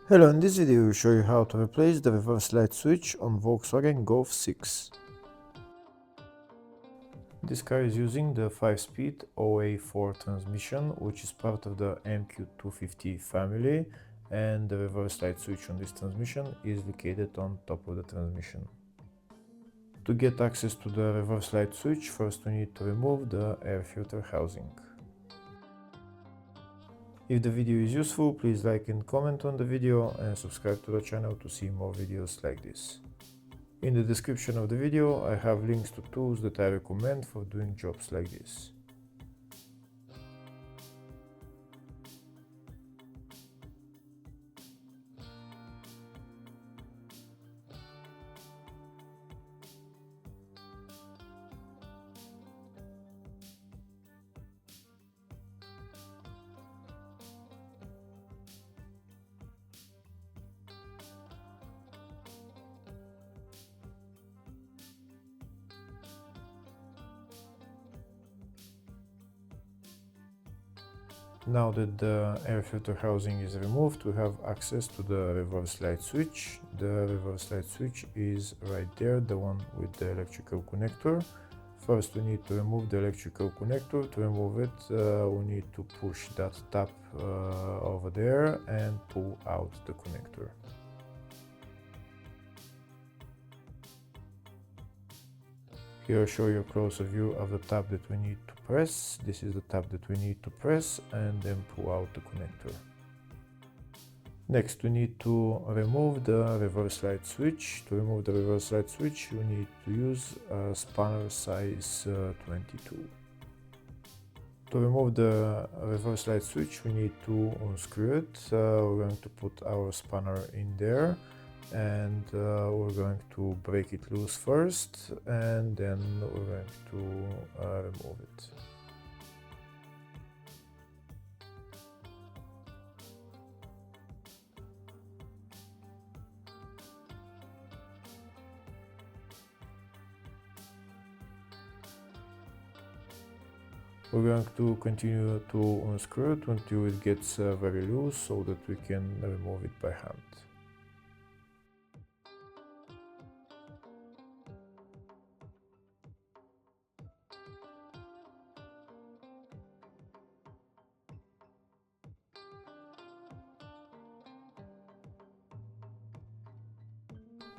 Hello, in this video I will show you how to replace the reverse light switch on Volkswagen Golf 6. This car is using the 5-speed OA4 transmission, which is part of the MQ250 family, and the reverse light switch on this transmission is located on top of the transmission. To get access to the reverse light switch, first we need to remove the air filter housing. If the video is useful, please like and comment on the video and subscribe to the channel to see more videos like this. In the description of the video I have links to tools that I recommend for doing jobs like this. Now that the air filter housing is removed, we have access to the reverse light switch. The reverse light switch is right there, the one with the electrical connector. First we need to remove the electrical connector. To remove it, we need to push that tab over there and pull out the connector. Here I show you a closer view of the tab that we need to press. This is the tab that we need to press and then pull out the connector. Next we need to remove the reverse light switch. To remove the reverse light switch you need to use a spanner size 22. To remove the reverse light switch we need to unscrew it. We're going to put our spanner in there. And we're going to break it loose first, and then we're going to remove it. We're going to continue to unscrew it until it gets very loose so that we can remove it by hand.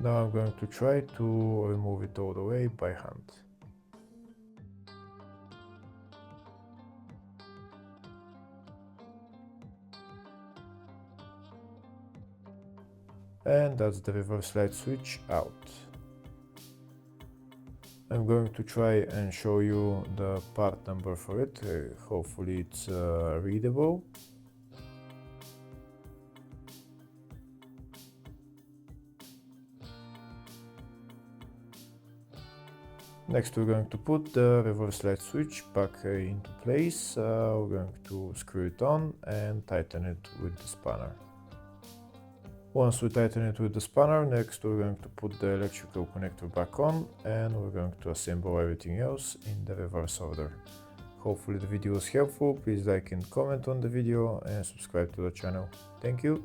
Now I'm going to try to remove it all the way by hand. And that's the reverse light switch out. I'm going to try and show you the part number for it. Hopefully it's readable. Next we're going to put the reverse light switch back into place. We're going to screw it on and tighten it with the spanner. Once we tighten it with the spanner, next we're going to put the electrical connector back on and we're going to assemble everything else in the reverse order. Hopefully the video was helpful. Please like and comment on the video and subscribe to the channel. Thank you.